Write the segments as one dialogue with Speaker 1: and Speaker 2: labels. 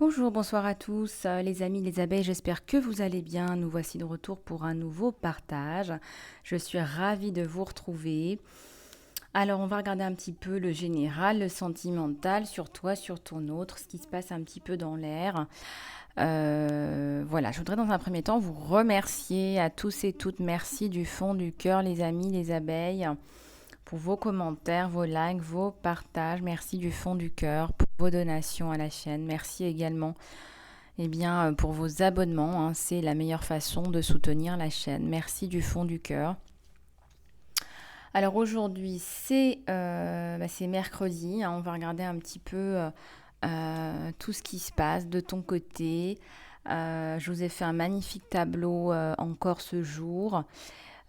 Speaker 1: Bonjour, bonsoir à tous, les amis, les abeilles, j'espère que vous allez bien. Nous voici de retour pour un nouveau partage. Je suis ravie de vous retrouver. Alors, on va regarder un petit peu le général, le sentimental, sur toi, sur ton autre, ce qui se passe un petit peu dans l'air. Voilà, je voudrais dans un premier temps vous remercier à tous et toutes. Merci du fond du cœur, les amis, les abeilles, pour vos commentaires, vos likes, vos partages. Merci du fond du cœur pour vos donations à la chaîne. Merci également pour vos abonnements, hein, c'est la meilleure façon de soutenir la chaîne. Merci du fond du cœur. Alors aujourd'hui, c'est mercredi, hein, on va regarder un petit peu tout ce qui se passe de ton côté. Je vous ai fait un magnifique tableau encore ce jour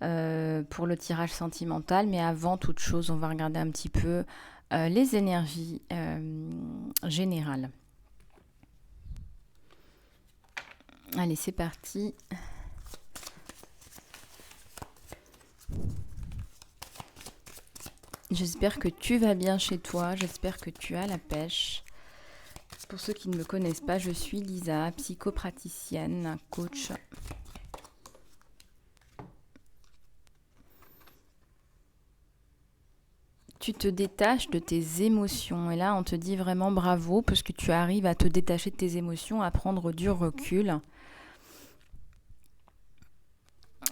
Speaker 1: pour le tirage sentimental, mais avant toute chose, on va regarder un petit peu les énergies générales. Allez, c'est parti. J'espère que tu vas bien chez toi, j'espère que tu as la pêche. Pour ceux qui ne me connaissent pas, je suis Lisa, psychopraticienne, coach. Tu te détaches de tes émotions et là on te dit vraiment bravo parce que tu arrives à te détacher de tes émotions, à prendre du recul.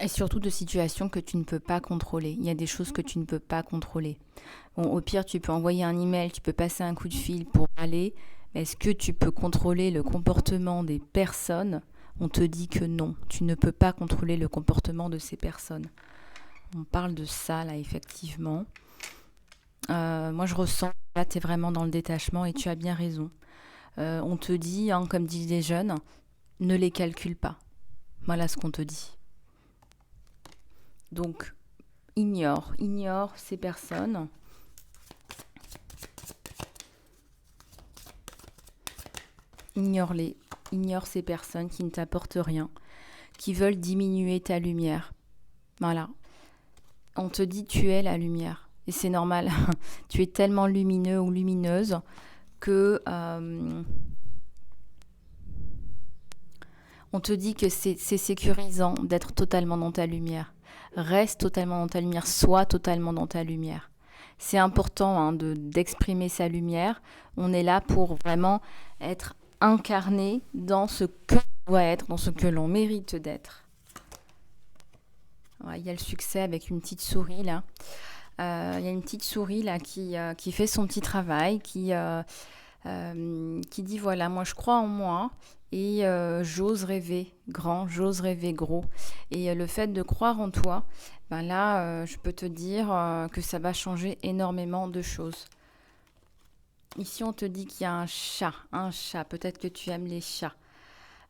Speaker 1: Et surtout de situations que tu ne peux pas contrôler. Il y a des choses que tu ne peux pas contrôler. Bon, au pire, tu peux envoyer un email, tu peux passer un coup de fil pour aller. Mais est-ce que tu peux contrôler le comportement des personnes? On te dit que non, tu ne peux pas contrôler le comportement de ces personnes. On parle de ça, là, effectivement. Moi, je ressens, là, tu es vraiment dans le détachement et tu as bien raison. On te dit, hein, comme disent les jeunes, ne les calcule pas. Voilà ce qu'on te dit. Donc, ignore ces personnes. Ignore-les, ignore ces personnes qui ne t'apportent rien, qui veulent diminuer ta lumière. Voilà. On te dit tu es la lumière. Et c'est normal. Tu es tellement lumineux ou lumineuse que on te dit que c'est sécurisant d'être totalement dans ta lumière. Reste totalement dans ta lumière, sois totalement dans ta lumière. C'est important hein, d'exprimer sa lumière. On est là pour vraiment être incarné dans ce que l'on doit être, dans ce que l'on mérite d'être. Ouais, il y a le succès avec une petite souris là. Il y a une petite souris là qui fait son petit travail, qui dit voilà, moi je crois en moi et j'ose rêver grand, j'ose rêver gros. Et le fait de croire en toi, ben là, je peux te dire que ça va changer énormément de choses. Ici, on te dit qu'il y a un chat, peut-être que tu aimes les chats.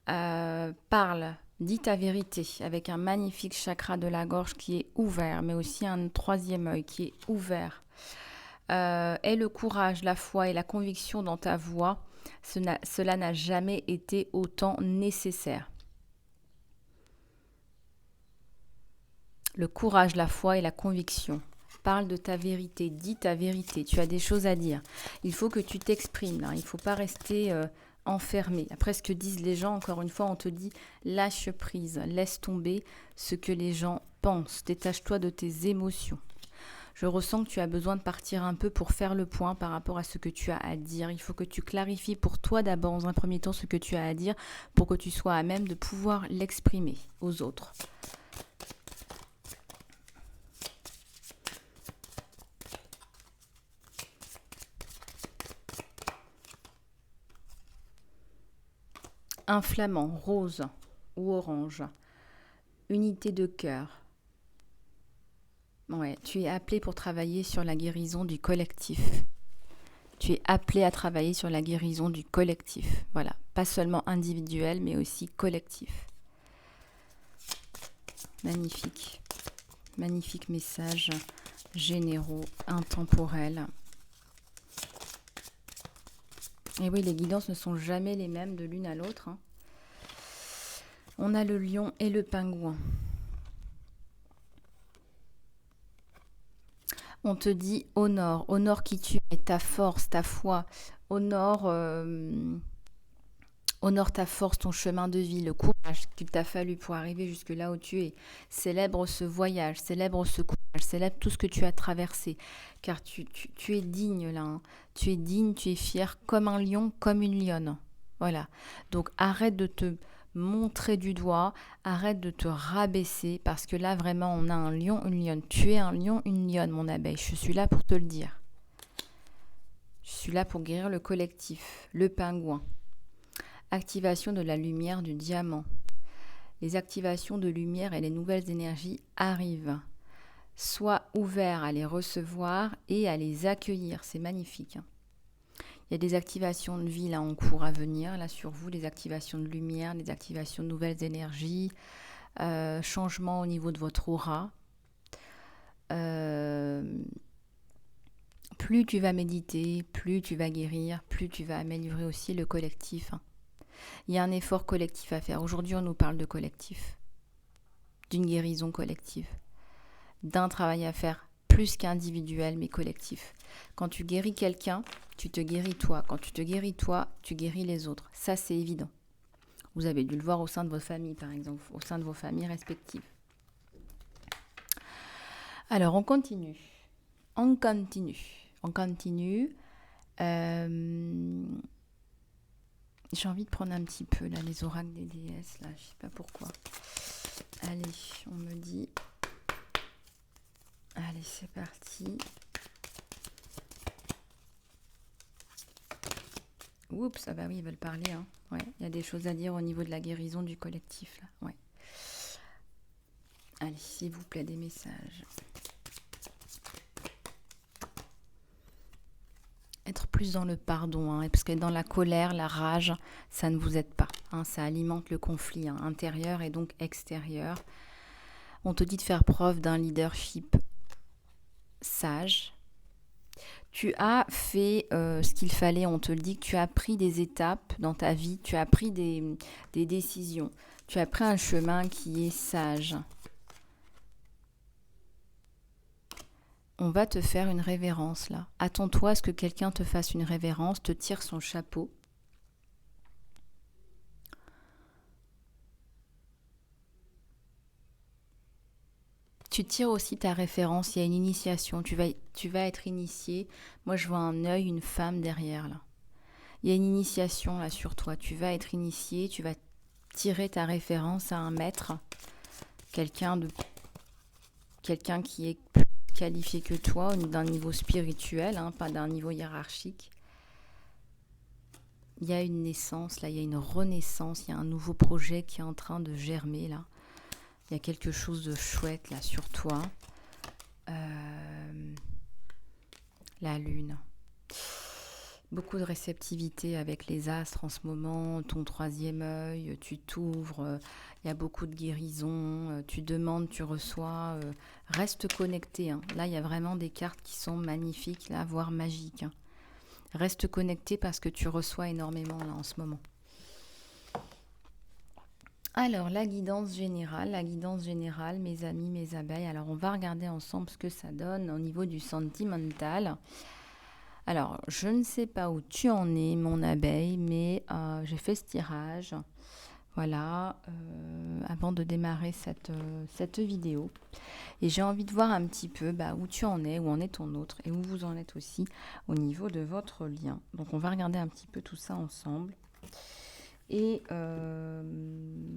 Speaker 1: Parle, dis ta vérité avec un magnifique chakra de la gorge qui est ouvert, mais aussi un troisième œil qui est ouvert. Aie le courage, la foi et la conviction dans ta voix. Cela n'a jamais été autant nécessaire. Le courage, la foi et la conviction. Parle de ta vérité, dis ta vérité, tu as des choses à dire. Il faut que tu t'exprimes, hein. Il ne faut pas rester enfermé. Après ce que disent les gens, encore une fois, on te dit lâche prise, laisse tomber ce que les gens pensent, détache-toi de tes émotions. Je ressens que tu as besoin de partir un peu pour faire le point par rapport à ce que tu as à dire. Il faut que tu clarifies pour toi d'abord, dans un premier temps, ce que tu as à dire pour que tu sois à même de pouvoir l'exprimer aux autres. Un flamant, rose ou orange. Unité de cœur. Ouais, tu es appelé pour travailler sur la guérison du collectif. Tu es appelé à travailler sur la guérison du collectif. Voilà, pas seulement individuel, mais aussi collectif. Magnifique. Magnifique message généraux, intemporels. Et oui, les guidances ne sont jamais les mêmes de l'une à l'autre, hein. On a le lion et le pingouin. On te dit honore qui tu es, ta force, ta foi. Honore Honore ta force, ton chemin de vie, le courage qu'il t'a fallu pour arriver jusque là où tu es. Célèbre ce voyage, célèbre ce courage, célèbre tout ce que tu as traversé. Car tu es digne là. Hein. Tu es digne, tu es fier comme un lion, comme une lionne. Voilà. Donc arrête de te montrer du doigt, arrête de te rabaisser parce que là vraiment on a un lion, une lionne. Tu es un lion, une lionne mon abeille. Je suis là pour te le dire. Je suis là pour guérir le collectif, le pingouin. Activation de la lumière du diamant. Les activations de lumière et les nouvelles énergies arrivent. Sois ouvert à les recevoir et à les accueillir. C'est magnifique. Il y a des activations de vie là en cours à venir, là sur vous, des activations de lumière, des activations de nouvelles énergies, changement au niveau de votre aura. Plus tu vas méditer, plus tu vas guérir, plus tu vas améliorer aussi le collectif. Il y a un effort collectif à faire. Aujourd'hui, on nous parle de collectif, d'une guérison collective, d'un travail à faire plus qu'individuel, mais collectif. Quand tu guéris quelqu'un, tu te guéris toi. Quand tu te guéris toi, tu guéris les autres. Ça, c'est évident. Vous avez dû le voir au sein de votre famille, par exemple, au sein de vos familles respectives. Alors, on continue. On continue. J'ai envie de prendre un petit peu là les oracles des déesses là, je sais pas pourquoi. Allez, on me dit. Allez, c'est parti. Oups, ah bah oui, ils veulent parler. Hein. Ouais, il y a des choses à dire au niveau de la guérison du collectif là. Ouais. Allez, s'il vous plaît, des messages. Être plus dans le pardon, hein, parce que dans la colère, la rage, ça ne vous aide pas. Hein, ça alimente le conflit intérieur et donc extérieur. On te dit de faire preuve d'un leadership sage. Tu as fait ce qu'il fallait, on te le dit, que tu as pris des étapes dans ta vie, tu as pris des décisions, tu as pris un chemin qui est sage. On va te faire une révérence là. Attends-toi à ce que quelqu'un te fasse une révérence, te tire son chapeau. Tu tires aussi ta référence, il y a une initiation, tu vas être initié. Moi je vois un œil, une femme derrière là. Il y a une initiation là sur toi, tu vas être initié, tu vas tirer ta référence à un maître, quelqu'un qui est plus qualifié que toi d'un niveau spirituel, hein, pas d'un niveau hiérarchique. Il y a une naissance, là, il y a une renaissance, il y a un nouveau projet qui est en train de germer, là. Il y a quelque chose de chouette, là, sur toi. La lune. Beaucoup de réceptivité avec les astres en ce moment, ton troisième œil, tu t'ouvres, il y a beaucoup de guérison, tu demandes, tu reçois, reste connecté. Hein. Là, il y a vraiment des cartes qui sont magnifiques, là, voire magiques. Hein. Reste connecté parce que tu reçois énormément là en ce moment. Alors, la guidance générale, mes amis, mes abeilles. Alors, on va regarder ensemble ce que ça donne au niveau du sentimental. Alors, je ne sais pas où tu en es, mon abeille, mais j'ai fait ce tirage, voilà, avant de démarrer cette vidéo. Et j'ai envie de voir un petit peu où tu en es, où en est ton autre, et où vous en êtes aussi au niveau de votre lien. Donc, on va regarder un petit peu tout ça ensemble. Et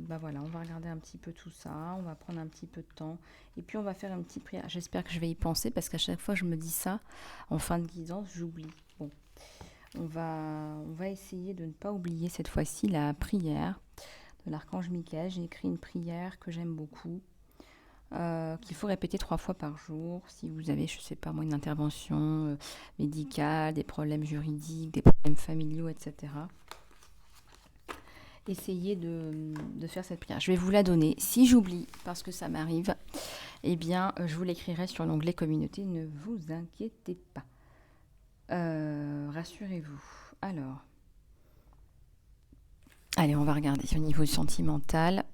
Speaker 1: voilà, on va regarder un petit peu tout ça, on va prendre un petit peu de temps et puis on va faire une petite prière. J'espère que je vais y penser parce qu'à chaque fois je me dis ça en fin de guidance, j'oublie. Bon, on va essayer de ne pas oublier cette fois-ci la prière de l'archange Michael. J'ai écrit une prière que j'aime beaucoup, qu'il faut répéter 3 fois par jour. Si vous avez, je ne sais pas moi, une intervention médicale, des problèmes juridiques, des problèmes familiaux, etc., essayez de faire cette prière. Je vais vous la donner. Si j'oublie, parce que ça m'arrive, eh bien, je vous l'écrirai sur l'onglet communauté. Ne vous inquiétez pas. Rassurez-vous. Alors, allez, on va regarder au niveau sentimental.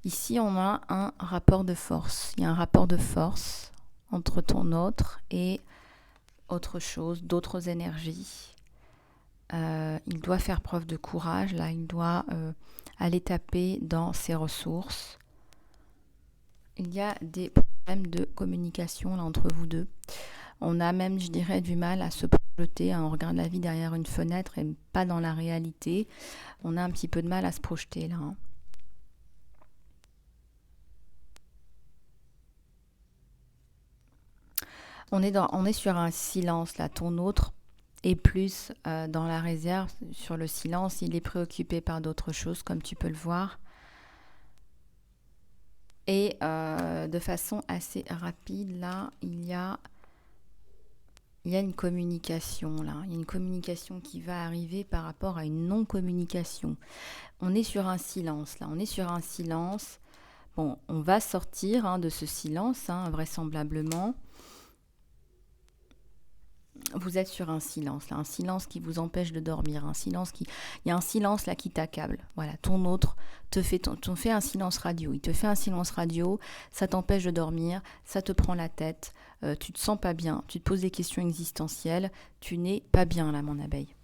Speaker 1: Ici, on a un rapport de force. Il y a un rapport de force entre ton autre et autre chose, d'autres énergies. il doit faire preuve de courage. Là, il doit aller taper dans ses ressources. Il y a des problèmes de communication là, entre vous deux. On a même, je dirais, du mal à se projeter. On regarde la vie derrière une fenêtre et pas dans la réalité. On a un petit peu de mal à se projeter là. On est sur un silence là. Ton autre est plus dans la réserve, sur le silence. Il est préoccupé par d'autres choses, comme tu peux le voir. Et de façon assez rapide, là, il y a une communication, là. Il y a une communication qui va arriver par rapport à une non-communication. On est sur un silence, là. On est sur un silence. Bon, on va sortir de ce silence, vraisemblablement. Vous êtes sur un silence, là, un silence qui vous empêche de dormir, il y a un silence là qui t'accable. Voilà, ton autre te fait un silence radio. Il te fait un silence radio, ça t'empêche de dormir, ça te prend la tête, tu te sens pas bien, tu te poses des questions existentielles, tu n'es pas bien là, mon abeille.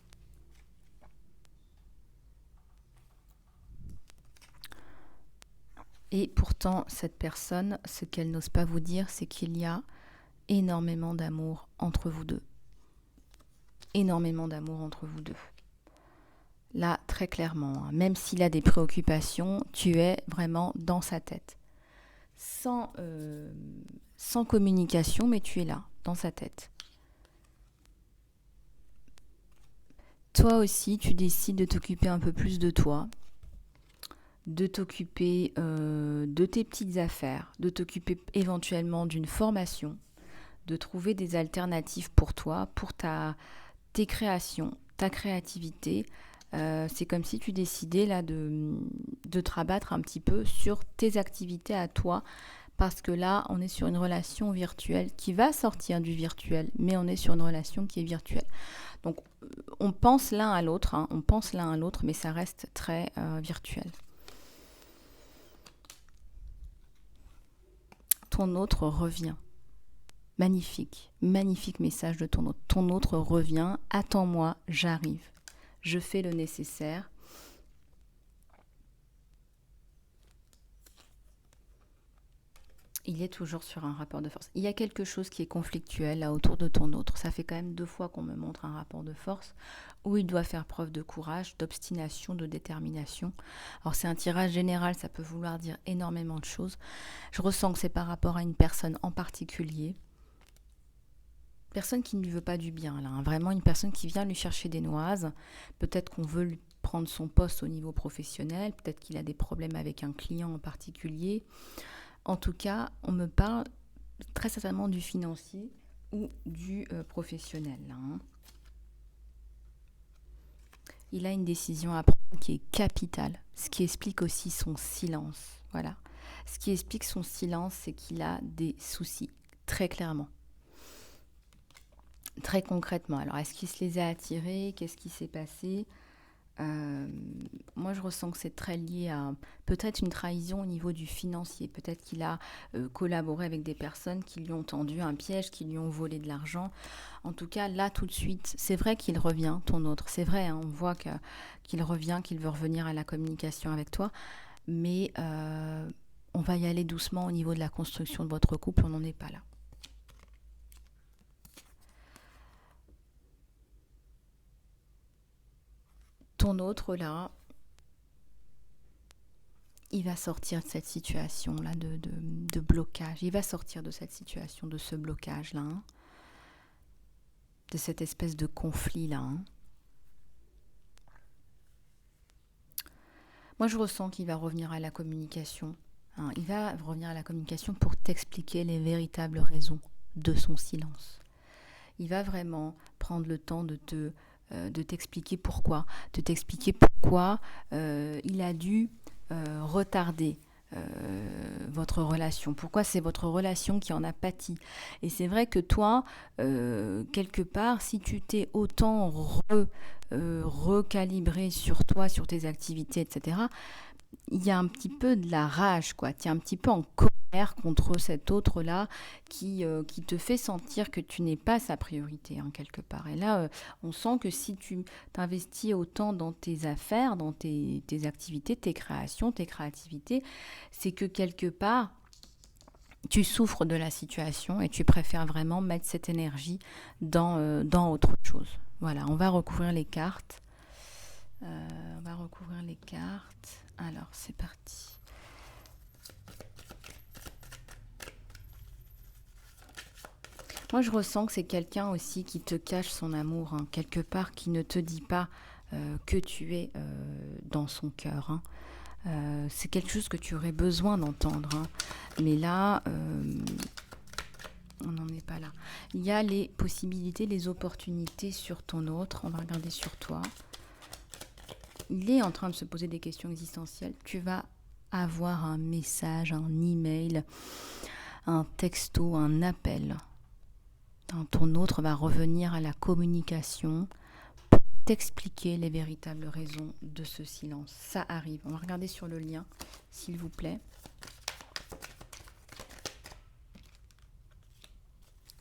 Speaker 1: Et pourtant, cette personne, ce qu'elle n'ose pas vous dire, c'est qu'il y a énormément d'amour entre vous deux. Énormément d'amour entre vous deux. Là, très clairement, même s'il a des préoccupations, tu es vraiment dans sa tête. Sans communication, mais tu es là, dans sa tête. Toi aussi, tu décides de t'occuper un peu plus de toi, de t'occuper de tes petites affaires, de t'occuper éventuellement d'une formation, de trouver des alternatives pour toi, pour tes créations, ta créativité. C'est comme si tu décidais là de te rabattre un petit peu sur tes activités à toi, parce que là, on est sur une relation virtuelle qui va sortir du virtuel, mais on est sur une relation qui est virtuelle. Donc, on pense l'un à l'autre, mais ça reste très virtuel. Ton autre revient. Magnifique, magnifique message de ton autre. Ton autre revient, attends-moi, j'arrive. Je fais le nécessaire. Il est toujours sur un rapport de force. Il y a quelque chose qui est conflictuel là autour de ton autre. Ça fait quand même 2 fois qu'on me montre un rapport de force où il doit faire preuve de courage, d'obstination, de détermination. Alors c'est un tirage général, ça peut vouloir dire énormément de choses. Je ressens que c'est par rapport à une personne en particulier. Personne qui ne lui veut pas du bien là, vraiment une personne qui vient lui chercher des noises. Peut-être qu'on veut lui prendre son poste au niveau professionnel, peut-être qu'il a des problèmes avec un client en particulier. En tout cas, on me parle très certainement du financier ou du professionnel. Là, Il a une décision à prendre qui est capitale, ce qui explique aussi son silence. Voilà. Ce qui explique son silence, c'est qu'il a des soucis, très clairement. Très concrètement. Alors, est-ce qu'il se les a attirés? Qu'est-ce qui s'est passé? Moi, je ressens que c'est très lié à peut-être une trahison au niveau du financier. Peut-être qu'il a collaboré avec des personnes qui lui ont tendu un piège, qui lui ont volé de l'argent. En tout cas, là, tout de suite, c'est vrai qu'il revient, ton autre. C'est vrai, on voit qu'il revient, qu'il veut revenir à la communication avec toi. Mais on va y aller doucement au niveau de la construction de votre couple. On n'en est pas là. Ton autre, là, il va sortir de cette situation-là de blocage. Il va sortir de cette situation, de ce blocage-là, de cette espèce de conflit-là. Moi, je ressens qu'il va revenir à la communication. Il va revenir à la communication pour t'expliquer les véritables raisons de son silence. Il va vraiment prendre le temps de t'expliquer pourquoi. De t'expliquer pourquoi il a dû retarder votre relation. Pourquoi c'est votre relation qui en a pâti. Et c'est vrai que toi, quelque part, si tu t'es autant recalibré sur toi, sur tes activités, etc., il y a un petit peu de la rage, quoi. Tu es un petit peu en colère guerre contre cet autre-là qui te fait sentir que tu n'es pas sa priorité, hein, quelque part. Et là, on sent que si tu t'investis autant dans tes affaires, dans tes activités, tes créations, tes créativités, c'est que quelque part, tu souffres de la situation et tu préfères vraiment mettre cette énergie dans autre chose. Voilà, on va recouvrir les cartes. Alors, c'est parti. Moi, je ressens que c'est quelqu'un aussi qui te cache son amour, hein, quelque part, qui ne te dit pas que tu es dans son cœur, hein. C'est quelque chose que tu aurais besoin d'entendre, hein. Mais là, on n'en est pas là. Il y a les possibilités, les opportunités sur ton autre. On va regarder sur toi. Il est en train de se poser des questions existentielles. Tu vas avoir un message, un email, un texto, un appel. Ton autre va revenir à la communication pour t'expliquer les véritables raisons de ce silence. Ça arrive. On va regarder sur le lien, s'il vous plaît.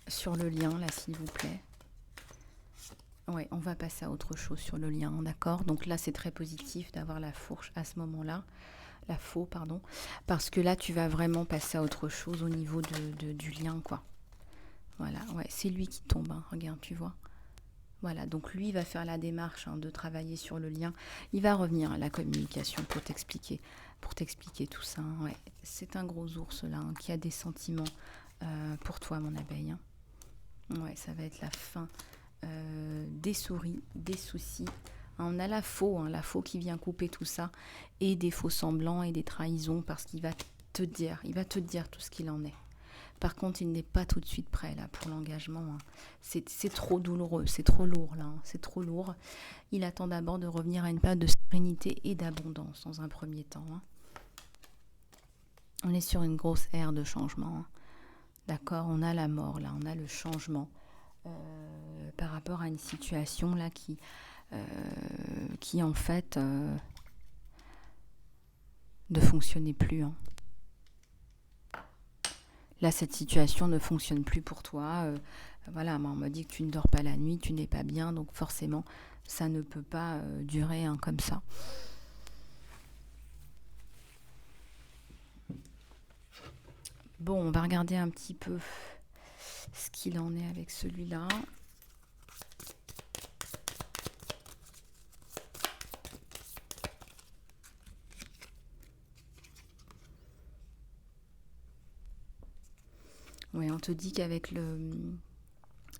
Speaker 1: Sur le lien, là, s'il vous plaît. Ouais, on va passer à autre chose sur le lien, d'accord? Donc là, c'est très positif d'avoir la fourche à ce moment-là. La faux, pardon. Parce que là, tu vas vraiment passer à autre chose au niveau du lien, quoi. Voilà, ouais, c'est lui qui tombe, hein, regarde, tu vois. Voilà, donc lui, il va faire la démarche, hein, de travailler sur le lien. Il va revenir à la communication pour t'expliquer tout ça, hein, ouais. C'est un gros ours, là, hein, qui a des sentiments pour toi, mon abeille, hein. Ouais, ça va être la fin des souris, des soucis. On a la faux qui vient couper tout ça, et des faux semblants et des trahisons, parce qu'il va te dire tout ce qu'il en est. Par contre, il n'est pas tout de suite prêt là pour l'engagement, hein. C'est trop douloureux, c'est trop lourd là, hein. C'est trop lourd. Il attend d'abord de revenir à une période de sérénité et d'abondance dans un premier temps, hein. On est sur une grosse ère de changement, hein. D'accord, on a la mort là, on a le changement par rapport à une situation là qui en fait ne fonctionnait plus, hein. Là, cette situation ne fonctionne plus pour toi. Voilà, moi, on m'a dit que tu ne dors pas la nuit, tu n'es pas bien, donc forcément, ça ne peut pas durer, hein, comme ça. Bon, on va regarder un petit peu ce qu'il en est avec celui-là. Oui, on te dit qu'avec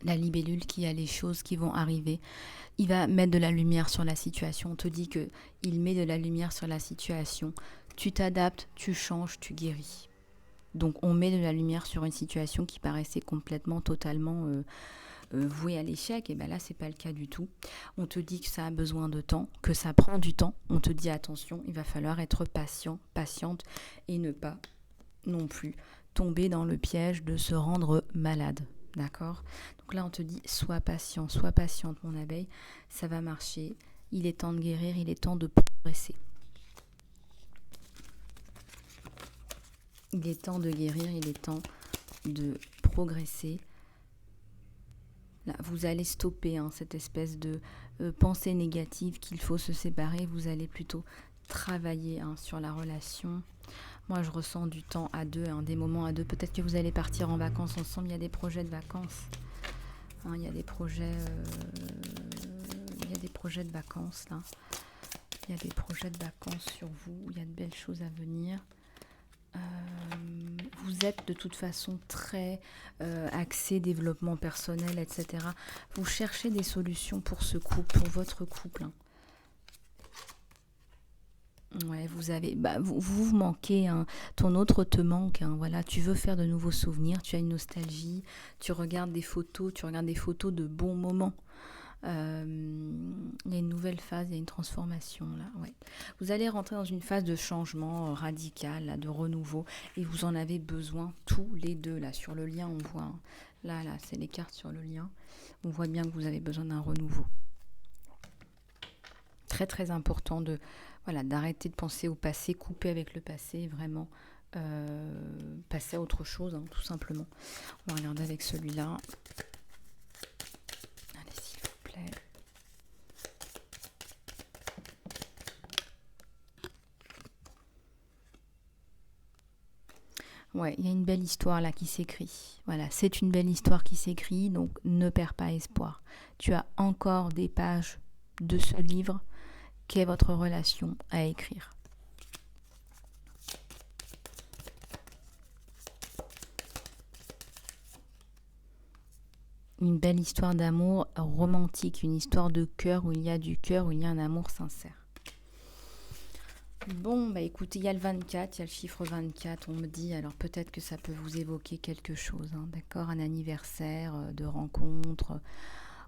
Speaker 1: la libellule, qu'il y a les choses qui vont arriver. Il va mettre de la lumière sur la situation. On te dit qu'il met de la lumière sur la situation. Tu t'adaptes, tu changes, tu guéris. Donc on met de la lumière sur une situation qui paraissait complètement, totalement vouée à l'échec. Et bien là, c'est pas le cas du tout. On te dit que ça a besoin de temps, que ça prend du temps. On te dit attention, il va falloir être patient, patiente, et ne pas non plus tomber dans le piège de se rendre malade. D'accord? Donc là, on te dit sois patient, sois patiente, mon abeille. Ça va marcher. Il est temps de guérir, il est temps de progresser. Il est temps de guérir, il est temps de progresser. Là, vous allez stopper, hein, cette espèce de pensée négative qu'il faut se séparer. Vous allez plutôt travailler, hein, sur la relation. Moi, je ressens du temps à deux, hein, des moments à deux. Peut-être que vous allez partir en vacances ensemble. Il y a des projets de vacances, hein, il y a des projets de vacances là. Il y a des projets de vacances sur vous. Il y a de belles choses à venir. Vous êtes de toute façon très axé développement personnel, etc. Vous cherchez des solutions pour ce couple, pour votre couple, hein. Ouais, vous manquez, hein. Ton autre te manque, hein. Voilà, tu veux faire de nouveaux souvenirs, tu as une nostalgie, tu regardes des photos de bons moments. Il y a une nouvelle phase, il y a une transformation là. Ouais. Vous allez rentrer dans une phase de changement radical, là, de renouveau, et vous en avez besoin tous les deux là. Sur le lien, on voit, hein. Là, c'est les cartes sur le lien. On voit bien que vous avez besoin d'un renouveau. Très très important d'arrêter de penser au passé, couper avec le passé, vraiment passer à autre chose, hein, tout simplement. On va regarder avec celui-là. Allez, s'il vous plaît. Ouais, il y a une belle histoire là qui s'écrit. Voilà, c'est une belle histoire qui s'écrit, donc ne perds pas espoir. Tu as encore des pages de ce livre qu'est votre relation à écrire. Une belle histoire d'amour romantique, une histoire de cœur où il y a du cœur, où il y a un amour sincère. Bon, bah écoutez, il y a le 24, il y a le chiffre 24, on me dit, alors peut-être que ça peut vous évoquer quelque chose, hein, d'accord, un anniversaire, de rencontre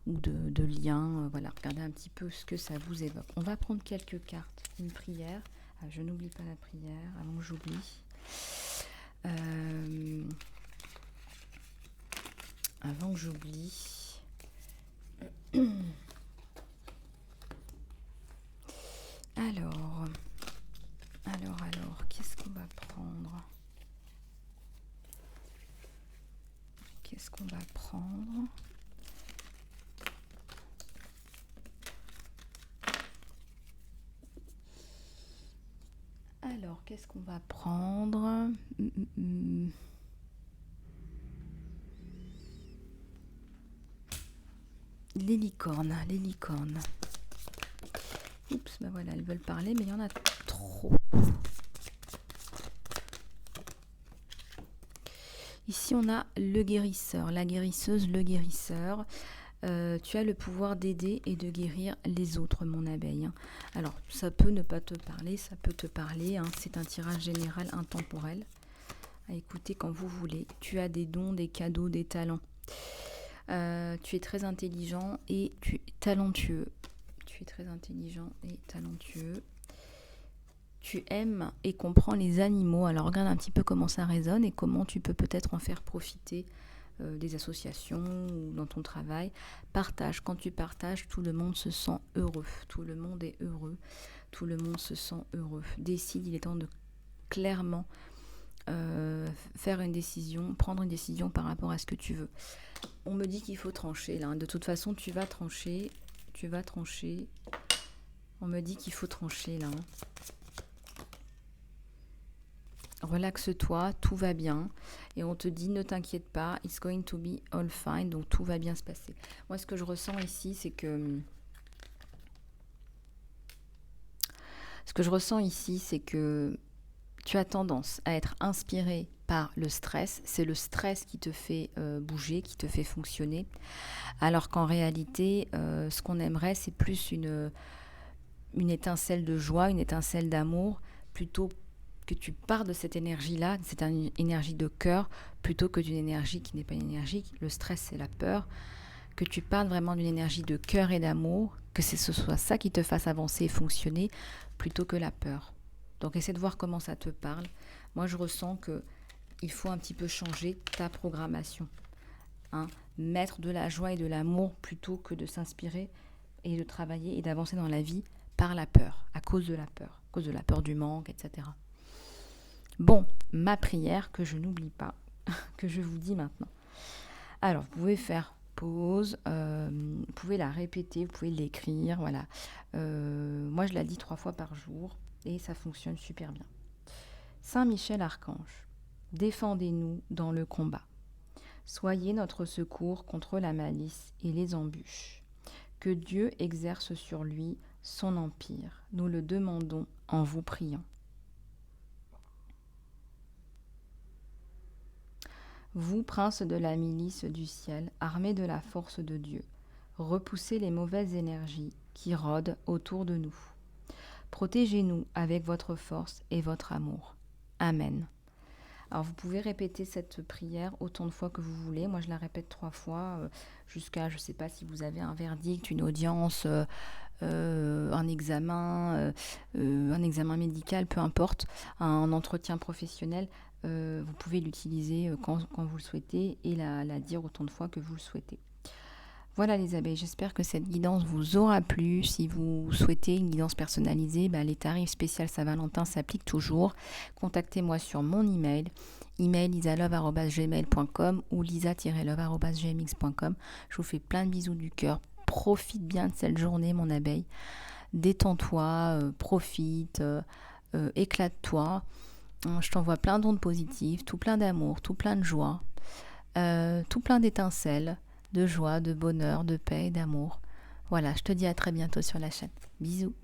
Speaker 1: ou de lien, voilà, regardez un petit peu ce que ça vous évoque. On va prendre quelques cartes, une prière, je n'oublie pas la prière avant que j'oublie. Avant que j'oublie. Alors, qu'est-ce qu'on va prendre? Alors, qu'est-ce qu'on va prendre? Les licornes. Oups, bah voilà, elles veulent parler, mais il y en a trop. Ici, on a le guérisseur, la guérisseuse, le guérisseur. Tu as le pouvoir d'aider et de guérir les autres, mon abeille. Hein. Alors, ça peut ne pas te parler, ça peut te parler. Hein. C'est un tirage général intemporel à écouter quand vous voulez. Tu as des dons, des cadeaux, des talents. Tu es très intelligent et tu es talentueux. Tu aimes et comprends les animaux. Alors regarde un petit peu comment ça résonne et comment tu peux peut-être en faire profiter des associations ou dans ton travail. Partage. Quand tu partages, tout le monde se sent heureux. Tout le monde est heureux. Tout le monde se sent heureux. Décide, il est temps de clairement faire une décision, prendre une décision par rapport à ce que tu veux. On me dit qu'il faut trancher là. De toute façon, tu vas trancher. On me dit qu'il faut trancher là. Relaxe-toi, tout va bien. Et on te dit, ne t'inquiète pas, it's going to be all fine, donc tout va bien se passer. Moi, ce que je ressens ici, c'est que... tu as tendance à être inspiré par le stress. C'est le stress qui te fait bouger, qui te fait fonctionner. Alors qu'en réalité, ce qu'on aimerait, c'est plus une étincelle de joie, une étincelle d'amour, plutôt que tu pars de cette énergie-là, cette énergie de cœur, plutôt que d'une énergie qui n'est pas une énergie. Le stress, c'est la peur. Que tu parles vraiment d'une énergie de cœur et d'amour, que ce soit ça qui te fasse avancer et fonctionner, plutôt que la peur. Donc essaie de voir comment ça te parle. Moi, je ressens qu'il faut un petit peu changer ta programmation. Hein, mettre de la joie et de l'amour plutôt que de s'inspirer et de travailler et d'avancer dans la vie par la peur, à cause de la peur du manque, etc. Bon, ma prière que je n'oublie pas, que je vous dis maintenant. Alors, vous pouvez faire pause, vous pouvez la répéter, vous pouvez l'écrire, voilà. Moi, je la dis 3 fois par jour et ça fonctionne super bien. Saint Michel Archange, défendez-nous dans le combat. Soyez notre secours contre la malice et les embûches. Que Dieu exerce sur lui son empire. Nous le demandons en vous priant. Vous, princes de la milice du ciel, armés de la force de Dieu, repoussez les mauvaises énergies qui rôdent autour de nous. Protégez-nous avec votre force et votre amour. Amen. Alors vous pouvez répéter cette prière autant de fois que vous voulez. Moi je la répète 3 fois jusqu'à, je ne sais pas si vous avez un verdict, une audience, un examen médical, peu importe, un entretien professionnel. Vous pouvez l'utiliser quand vous le souhaitez et la dire autant de fois que vous le souhaitez. Voilà les abeilles, j'espère que cette guidance vous aura plu. Si vous souhaitez une guidance personnalisée, les tarifs spéciaux Saint-Valentin s'appliquent toujours. Contactez-moi sur mon email isalove@gmail.com ou lisa-love@gmx.com. Je vous fais plein de bisous du cœur. Profite bien de cette journée, mon abeille. Détends-toi, profite, éclate-toi. Je t'envoie plein d'ondes positives, tout plein d'amour, tout plein de joie, tout plein d'étincelles, de joie, de bonheur, de paix et d'amour. Voilà, je te dis à très bientôt sur la chaîne. Bisous.